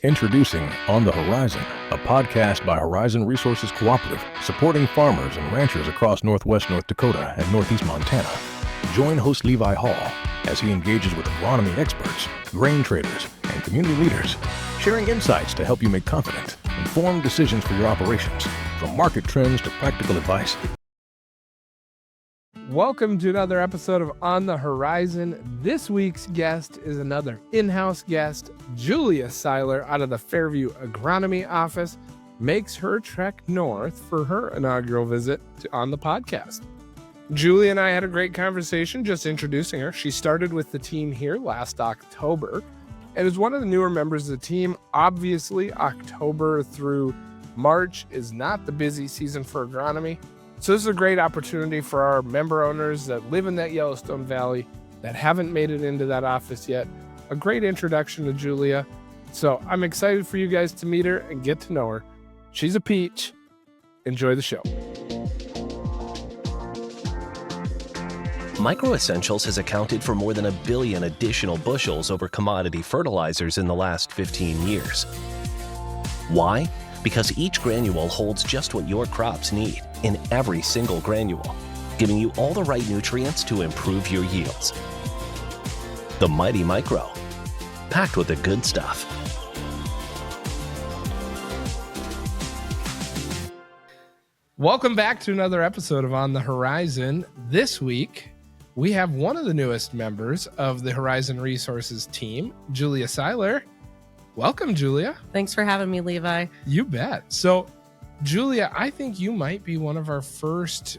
Introducing On the Horizon, a podcast by Horizon Resources Cooperative, supporting farmers and ranchers across Northwest North Dakota and Northeast Montana. Join host Levi Hall as he engages with agronomy experts, grain traders, and community leaders, sharing insights to help you make confident, informed decisions for your operations, from market trends to practical advice. Welcome to another episode of On the Horizon. This week's guest is another in-house guest. Julia Seiler out of the Fairview Agronomy office makes her trek north for her inaugural visit on the podcast. Julia and I had a great conversation just introducing her. She started with the team here last October and is one of the newer members of the team. Obviously, October through March is not the busy season for agronomy. So this is a great opportunity for our member owners that live in that Yellowstone Valley that haven't made it into that office yet. A great introduction to Julia. So I'm excited for you guys to meet her and get to know her. She's a peach. Enjoy the show. Micro-Essentials has accounted for more than 1 billion additional bushels over commodity fertilizers in the last 15 years. Why? Because each granule holds just what your crops need in every single granule, giving you all the right nutrients to improve your yields. The Mighty Micro, packed with the good stuff. Welcome back to another episode of On the Horizon. This week, we have one of the newest members of the Horizon Resources team, Julia Seiler. Welcome, Julia. Thanks for having me, Levi. You bet. So, Julia, I think you might be one of our first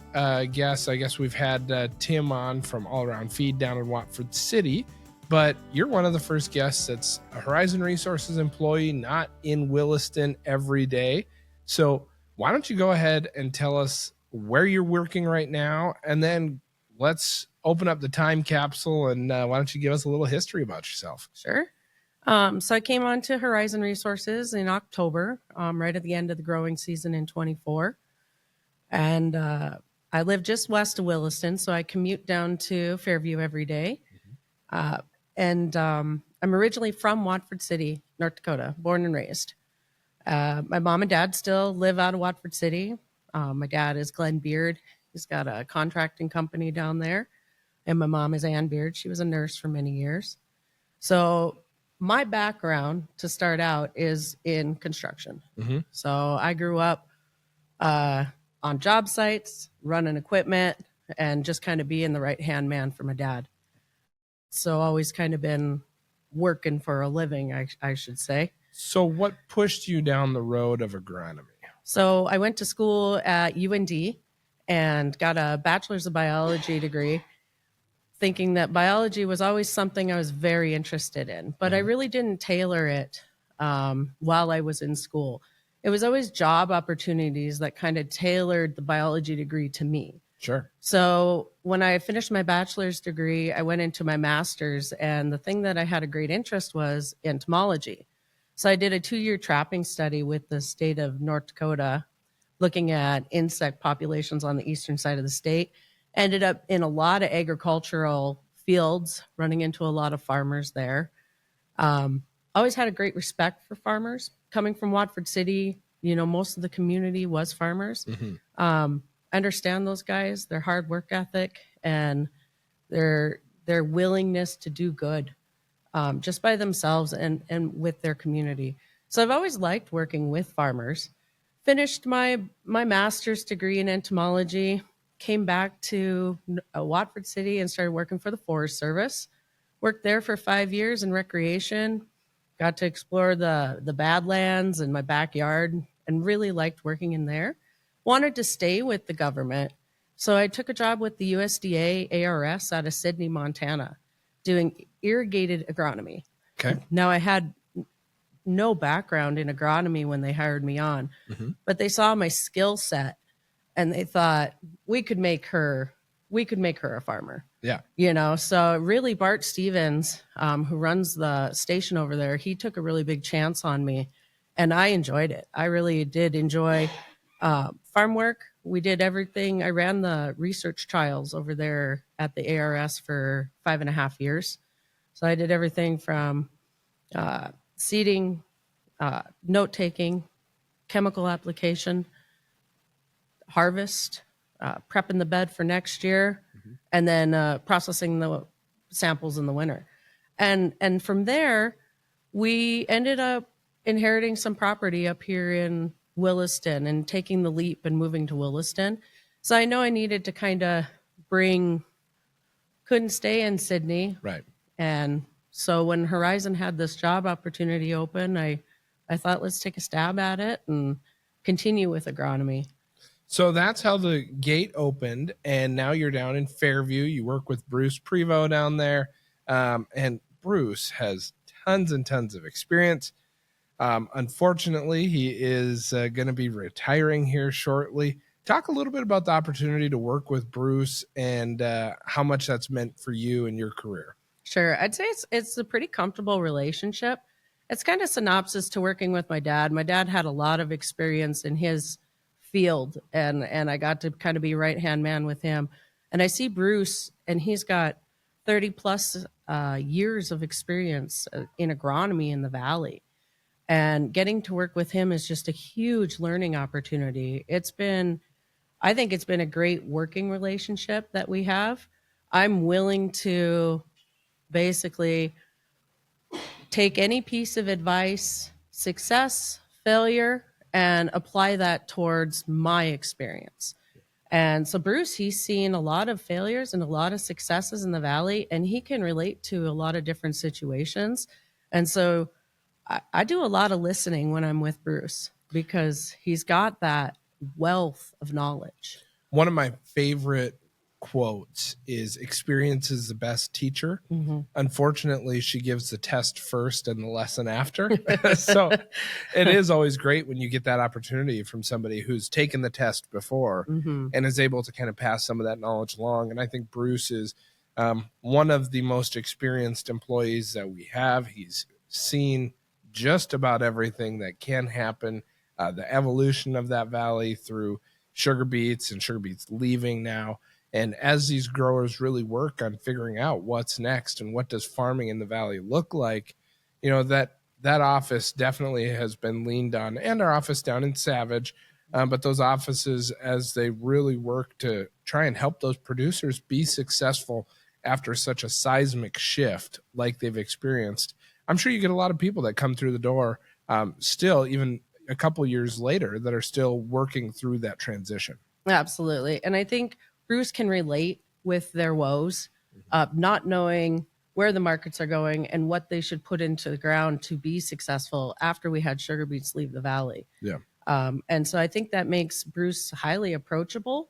guests. I guess we've had Tim on from All Around Feed down in Watford City, but you're one of the first guests that's a Horizon Resources employee, not in Williston every day. So why don't you go ahead and tell us where you're working right now, and then let's open up the time capsule, and why don't you give us a little history about yourself? Sure. So I came on to Horizon Resources in October, right at the end of the growing season in 24. And I live just west of Williston, so I commute down to Fairview every day. And I'm originally from Watford City, North Dakota, born and raised. My mom and dad still live out of Watford City. My dad is Glenn Beard. He's got a contracting company down there. And my mom is Ann Beard. She was a nurse for many years. So my background to start out is in construction. So I grew up on job sites, running equipment, and just kind of being the right-hand man for my dad. So always kind of been working for a living, I should say. So what pushed you down the road of agronomy? So I went to school at UND and got a bachelor's of biology degree, thinking that biology was always something I was very interested in, but I really didn't tailor it while I was in school. It was always job opportunities that kind of tailored the biology degree to me. Sure. So when I finished my bachelor's degree, I went into my master's, and the thing that I had a great interest was entomology. So I did a 2-year trapping study with the state of North Dakota, looking at insect populations on the eastern side of the state. Ended up in a lot of agricultural fields, running into a lot of farmers there. Always had a great respect for farmers. Coming from Watford City, you know, most of the community was farmers. I understand those guys, their hard work ethic, and their willingness to do good just by themselves and with their community. So I've always liked working with farmers. Finished my master's degree in entomology. Came back to Watford City and started working for the Forest Service. Worked there for 5 years in recreation. Got to explore the Badlands in my backyard and really liked working in there. Wanted to stay with the government. So I took a job with the USDA ARS out of Sydney, Montana, doing irrigated agronomy. Okay. Now I had no background in agronomy when they hired me on, but they saw my skill set and they thought we could make her a farmer. Yeah. You know, so really Bart Stevens, who runs the station over there, he took a really big chance on me and I enjoyed it. I really did enjoy farm work. We did everything. I ran the research trials over there at the ARS for 5.5 years. So I did everything from seeding note taking, chemical application, harvest, prepping the bed for next year, and then processing the samples in the winter. And from there, we ended up inheriting some property up here in Williston and taking the leap and moving to Williston. So I know I needed to kind of couldn't stay in Sydney. Right. And so when Horizon had this job opportunity open, I thought, let's take a stab at it and continue with agronomy. So that's how the gate opened, and now you're down in Fairview. You work with Bruce Prevo down there, and Bruce has tons and tons of experience. Unfortunately, he is going to be retiring here shortly. Talk a little bit about the opportunity to work with Bruce and how much that's meant for you and your career. Sure. I'd say it's a pretty comfortable relationship. It's kind of synopsis to working with my dad. My dad had a lot of experience in his field, and I got to kind of be right-hand man with him. And I see Bruce, and he's got 30 plus years of experience in agronomy in the Valley. And getting to work with him is just a huge learning opportunity. I think it's been a great working relationship that we have. I'm willing to basically take any piece of advice, success, failure, and apply that towards my experience. And so Bruce, he's seen a lot of failures and a lot of successes in the Valley, and he can relate to a lot of different situations. And so I do a lot of listening when I'm with Bruce because he's got that wealth of knowledge. One of my favorite quotes is experience is the best teacher. Mm-hmm. Unfortunately, she gives the test first and the lesson after. So it is always great when you get that opportunity from somebody who's taken the test before and is able to kind of pass some of that knowledge along. And I think Bruce is one of the most experienced employees that we have. He's seen just about everything that can happen, the evolution of that valley through sugar beets and sugar beets leaving now. And as these growers really work on figuring out what's next and what does farming in the valley look like, you know, that office definitely has been leaned on, and our office down in Savage. But those offices, as they really work to try and help those producers be successful after such a seismic shift like they've experienced, I'm sure you get a lot of people that come through the door still, even a couple years later, that are still working through that transition. Absolutely. And I think Bruce can relate with their woes, not knowing where the markets are going and what they should put into the ground to be successful after we had sugar beets leave the valley. Yeah. And so I think that makes Bruce highly approachable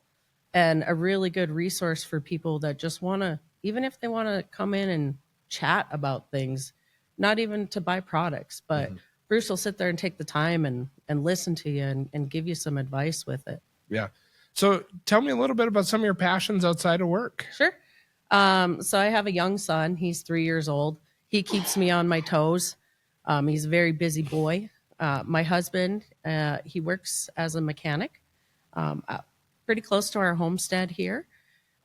and a really good resource for people that just want to, even if they want to come in and chat about things, not even to buy products, but Bruce will sit there and take the time and listen to you and give you some advice with it. Yeah. So tell me a little bit about some of your passions outside of work. Sure. So I have a young son. He's 3 years old. He keeps me on my toes. He's a very busy boy. My husband, he works as a mechanic, pretty close to our homestead here.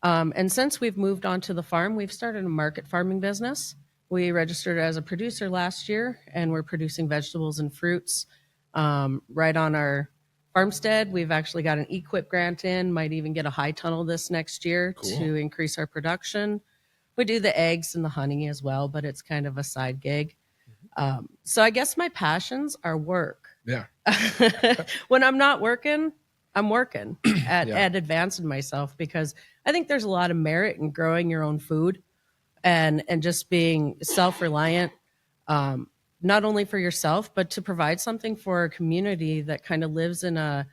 And since we've moved on to the farm, we've started a market farming business. We registered as a producer last year, and we're producing vegetables and fruits right on our farmstead. We've actually got an EQIP grant in, might even get a high tunnel this next year to increase our production. We do the eggs and the honey as well, but it's kind of a side gig. So I guess my passions are work. Yeah. When I'm not working, I'm working at advancing myself, because I think there's a lot of merit in growing your own food and just being self-reliant, not only for yourself, but to provide something for a community that kind of lives in a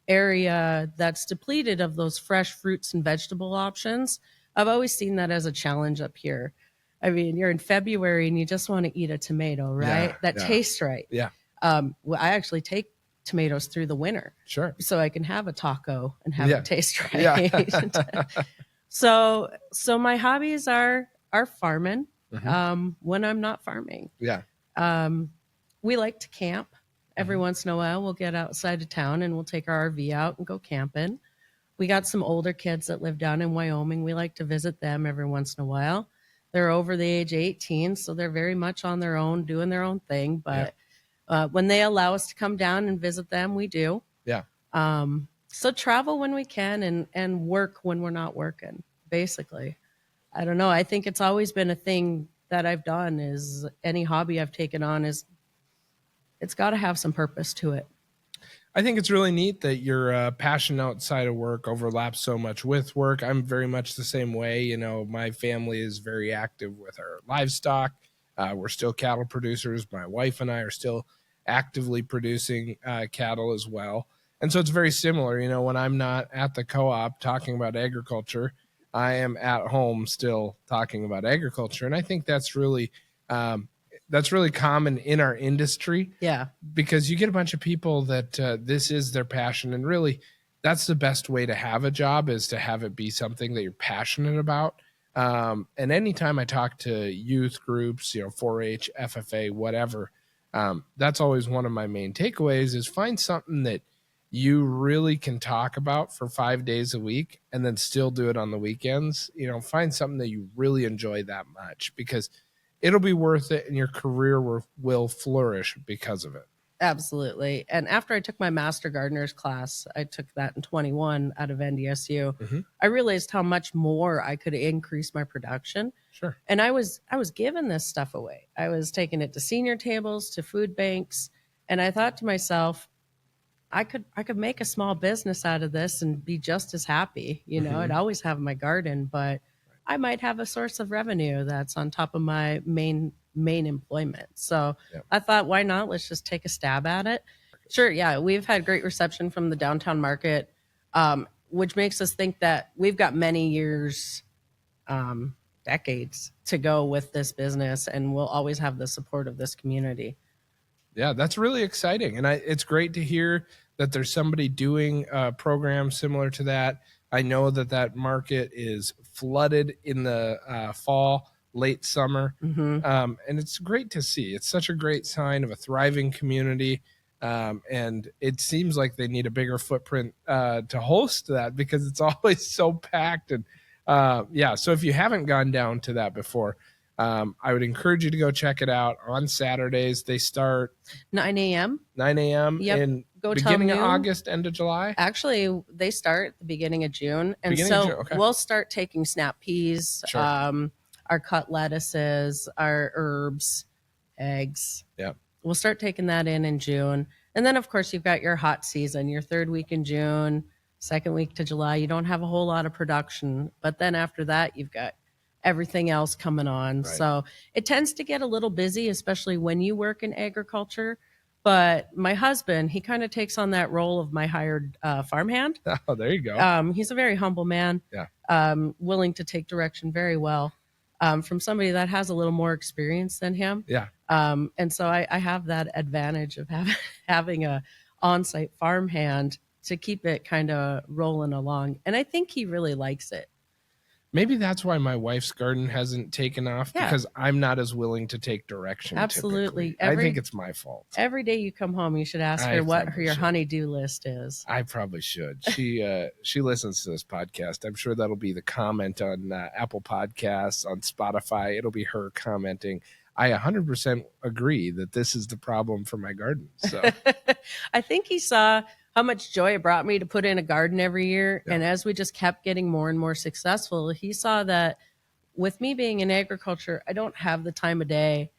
area that's depleted of those fresh fruits and vegetable options. I've always seen that as a challenge up here. I mean, you're in February and you just want to eat a tomato, right? That tastes right. Yeah. Well, I actually take tomatoes through the winter. Sure. So I can have a taco and have it taste right. Yeah. So my hobbies are farming when I'm not farming. Yeah. We like to camp. Every once in a while, we'll get outside of town and we'll take our RV out and go camping. We got some older kids that live down in Wyoming. We like to visit them every once in a while. They're over the age of 18, so they're very much on their own, doing their own thing. But When they allow us to come down and visit them, we do. Yeah. So travel when we can and work when we're not working, basically. I don't know. I think it's always been a thing that I've done is any hobby I've taken on is it's got to have some purpose to it. I think it's really neat that your passion outside of work overlaps so much with work. I'm very much the same way. You know, my family is very active with our livestock. We're still cattle producers. My wife and I are still actively producing cattle as well. And so it's very similar. You know, when I'm not at the co-op talking about agriculture, I am at home still talking about agriculture. And I think that's really common in our industry. Yeah. Because you get a bunch of people that this is their passion. And really, that's the best way to have a job is to have it be something that you're passionate about. And anytime I talk to youth groups, you know, 4-H, FFA, whatever, that's always one of my main takeaways is find something that you really can talk about for 5 days a week and then still do it on the weekends. You know, find something that you really enjoy that much because it'll be worth it and your career will flourish because of it. Absolutely. And after I took my Master Gardener's class, I took that in 21 out of NDSU. I realized how much more I could increase my production. Sure. And I was giving this stuff away. I was taking it to senior tables, to food banks. And I thought to myself, I could make a small business out of this and be just as happy. You know, I'd always have my garden, but I might have a source of revenue that's on top of my main employment. So I thought, why not? Let's just take a stab at it. Sure. Yeah. We've had great reception from the downtown market, which makes us think that we've got many years, decades to go with this business, and we'll always have the support of this community. Yeah, that's really exciting. And it's great to hear that there's somebody doing a program similar to that. I know that market is flooded in the fall, late summer. And it's great to see. It's such a great sign of a thriving community. And it seems like they need a bigger footprint to host that because it's always so packed. And so if you haven't gone down to that before, I would encourage you to go check it out on Saturdays. They start 9 a.m. 9 a.m. Yep. in Go beginning of August, end of July. Actually, they start the beginning of June. And Okay. We'll start taking snap peas, Sure. our cut lettuces, our herbs, eggs. Yeah. We'll start taking that in June. And then, of course, you've got your hot season, your third week in June, second week to July. You don't have a whole lot of production. But then after that, you've got everything else coming on. Right. So it tends to get a little busy, especially when you work in agriculture. But my husband, he kind of takes on that role of my hired farmhand. Oh, there you go. He's a very humble man, willing to take direction very well from somebody that has a little more experience than him. Yeah. And so I have that advantage of having a on-site farmhand to keep it kind of rolling along. And I think he really likes it. Maybe that's why my wife's garden hasn't taken off because I'm not as willing to take direction. Absolutely. I think it's my fault. Every day you come home, you should ask her what your honey-do list is. I probably should. She listens to this podcast. I'm sure that'll be the comment on Apple Podcasts, on Spotify. It'll be her commenting. I 100% agree that this is the problem for my garden. So I think he saw how much joy it brought me to put in a garden every year. Yeah. And as we just kept getting more and more successful, he saw that with me being in agriculture, I don't have the time of day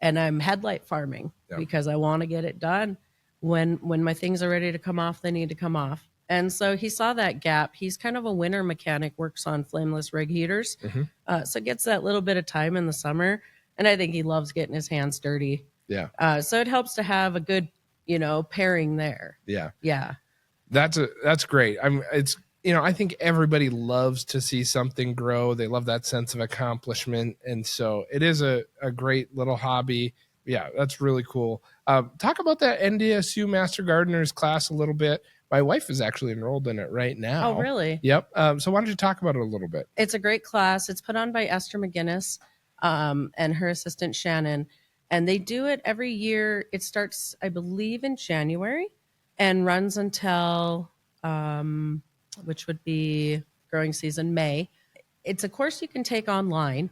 and I'm headlight farming because I want to get it done. When my things are ready to come off, they need to come off. And so he saw that gap. He's kind of a winter mechanic, works on flameless rig heaters. So gets that little bit of time in the summer. And I think he loves getting his hands dirty. Yeah. So it helps to have a good, pairing there. Yeah. Yeah. That's great. I think everybody loves to see something grow. They love that sense of accomplishment. And so it is a great little hobby. Yeah, that's really cool. Talk about that NDSU Master Gardeners class a little bit. My wife is actually enrolled in it right now. Oh, really? Yep. So why don't you talk about it a little bit? It's a great class. It's put on by Esther McGinnis and her assistant Shannon. And they do it every year. It starts, I believe, in January and runs until, which would be growing season, May. It's a course you can take online.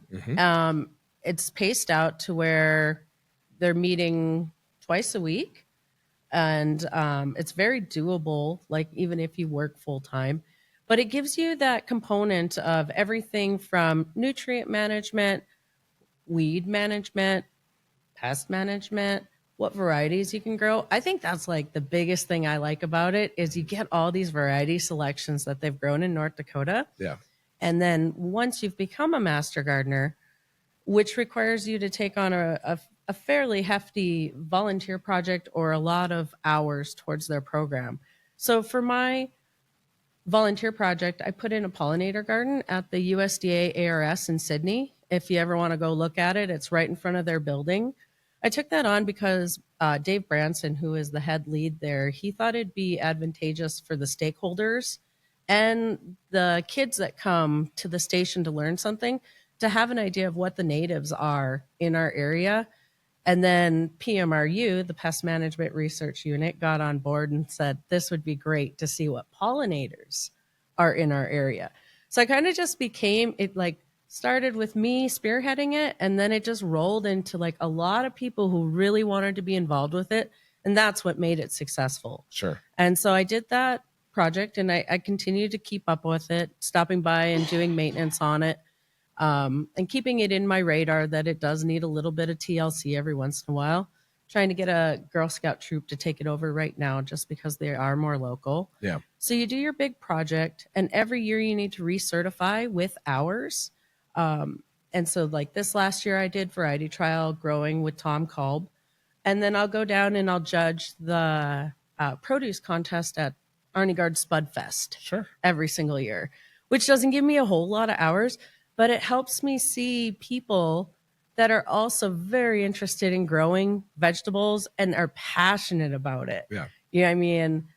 It's paced out to where they're meeting twice a week. And it's very doable, like even if you work full time. But it gives you that component of everything from nutrient management, weed management, pest management, what varieties you can grow. I think that's like the biggest thing I like about it is you get all these variety selections that they've grown in North Dakota. Yeah. And then once you've become a master gardener, which requires you to take on a fairly hefty volunteer project or a lot of hours towards their program. So for my volunteer project, I put in a pollinator garden at the USDA ARS in Sydney. If you ever want to go look at it, it's right in front of their building. I took that on because Dave Branson, who is the head lead there, he thought it'd be advantageous for the stakeholders and the kids that come to the station to learn something to have an idea of what the natives are in our area. And then PMRU, the Pest Management Research Unit, got on board and said, this would be great to see what pollinators are in our area. So I kind of just became, it like started with me spearheading it, and then it just rolled into like a lot of people who really wanted to be involved with it. And that's what made it successful. Sure. And so I did that project, and I continued to keep up with it, stopping by and doing maintenance on it. And keeping it in my radar that it does need a little bit of TLC every once in a while. Trying to get a Girl Scout troop to take it over right now just because they are more local. Yeah. So you do your big project, and every year you need to recertify with hours. And so like this last year I did variety trial growing with Tom Kolb. And then I'll go down and I'll judge the produce contest at Arnegard Spud Fest. Sure. Every single year, which doesn't give me a whole lot of hours, but it helps me see people that are also very interested in growing vegetables and are passionate about it. Yeah. You know what I mean?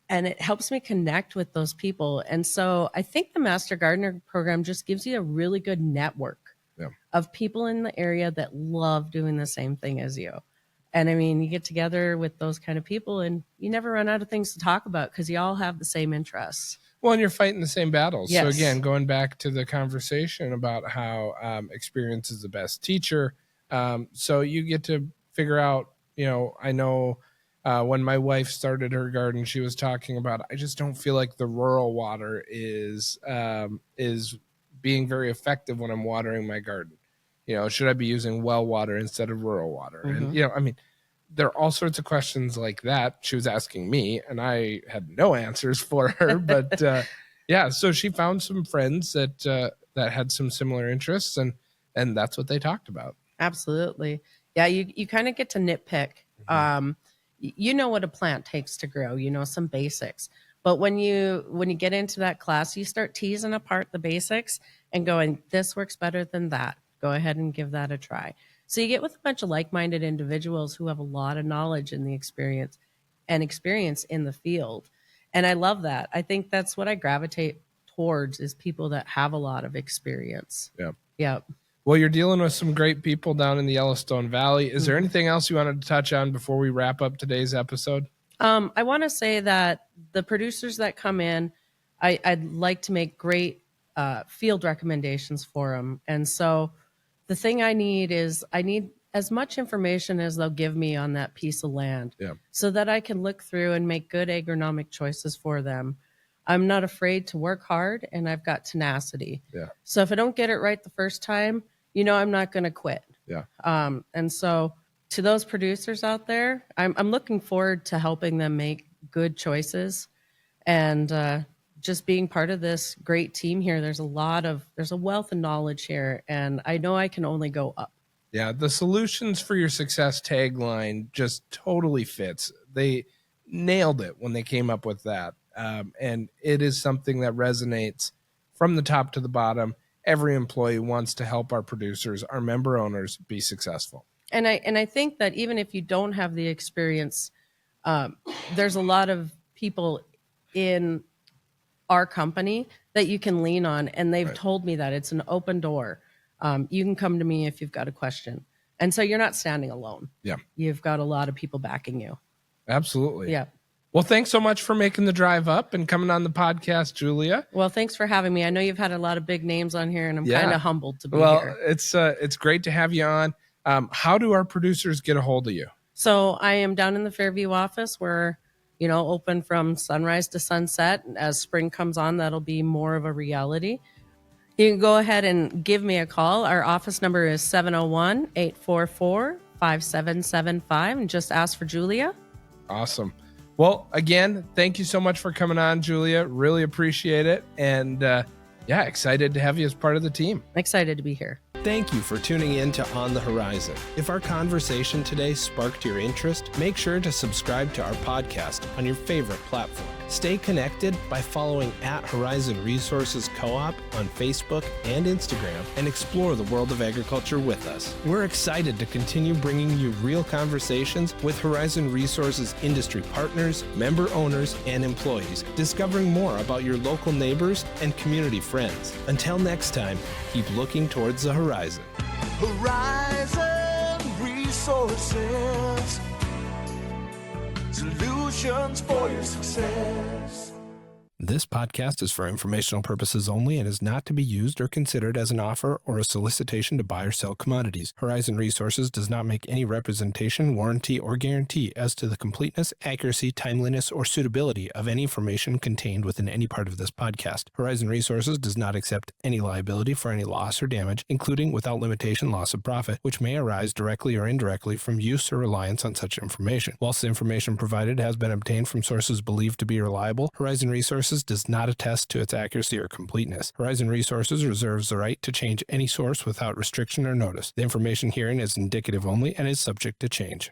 And it helps me connect with those people. And so I think the Master Gardener program just gives you a really good network of people in the area that love doing the same thing as you. And I mean, you get together with those kind of people and you never run out of things to talk about because you all have the same interests. Well, and you're fighting the same battles. Yes. So again, going back to the conversation about how experience is the best teacher. So you get to figure out, I know when my wife started her garden, she was talking about, I just don't feel like the rural water is being very effective when I'm watering my garden. Should I be using well water instead of rural water? Mm-hmm. And, there are all sorts of questions like that she was asking me, and I had no answers for her. But so she found some friends that had some similar interests, and that's what they talked about. Absolutely. Yeah, you kind of get to nitpick. Mm-hmm. You know what a plant takes to grow, some basics. But when you get into that class, you start teasing apart the basics and going, this works better than that. Go ahead and give that a try. So you get with a bunch of like-minded individuals who have a lot of knowledge and the experience in the field. And I love that. I think that's what I gravitate towards is people that have a lot of experience. Yeah. Yeah. Well, you're dealing with some great people down in the Yellowstone Valley. Is there anything else you wanted to touch on before we wrap up today's episode? I want to say that the producers that come in, I'd like to make great field recommendations for them. And so the thing I need as much information as they'll give me on that piece of land so that I can look through and make good agronomic choices for them. I'm not afraid to work hard, and I've got tenacity. Yeah. So if I don't get it right the first time, I'm not going to quit. Yeah. And so to those producers out there, I'm looking forward to helping them make good choices and just being part of this great team here. There's a wealth of knowledge here, and I know I can only go up. Yeah, the solutions for your success tagline just totally fits. They nailed it when they came up with that. And it is something that resonates from the top to the bottom. Every employee wants to help our producers, our member owners, be successful. And I think that even if you don't have the experience, there's a lot of people in our company that you can lean on. And they've told me that it's an open door. You can come to me if you've got a question. And so you're not standing alone. Yeah. You've got a lot of people backing you. Absolutely. Yeah. Well, thanks so much for making the drive up and coming on the podcast, Julia. Well, thanks for having me. I know you've had a lot of big names on here, and I'm kind of humbled to be here. Well, it's great to have you on. How do our producers get a hold of you? So I am down in the Fairview office. We're, open from sunrise to sunset. As spring comes on, that'll be more of a reality. You can go ahead and give me a call. Our office number is 701-844-5775 and just ask for Julia. Awesome. Well, again, thank you so much for coming on, Julia. Really appreciate it. And excited to have you as part of the team. Excited to be here. Thank you for tuning in to On the Horizon. If our conversation today sparked your interest, make sure to subscribe to our podcast on your favorite platform. Stay connected by following @Horizon Resources Co-op on Facebook and Instagram and explore the world of agriculture with us. We're excited to continue bringing you real conversations with Horizon Resources industry partners, member owners, and employees, discovering more about your local neighbors and community friends. Until next time, keep looking towards the horizon. Horizon Resources, solutions for your success. This podcast is for informational purposes only and is not to be used or considered as an offer or a solicitation to buy or sell commodities. Horizon Resources does not make any representation, warranty, or guarantee as to the completeness, accuracy, timeliness, or suitability of any information contained within any part of this podcast. Horizon Resources does not accept any liability for any loss or damage, including without limitation loss of profit, which may arise directly or indirectly from use or reliance on such information. Whilst the information provided has been obtained from sources believed to be reliable, Horizon Resources does not attest to its accuracy or completeness. Horizon Resources reserves the right to change any source without restriction or notice. The information herein is indicative only and is subject to change.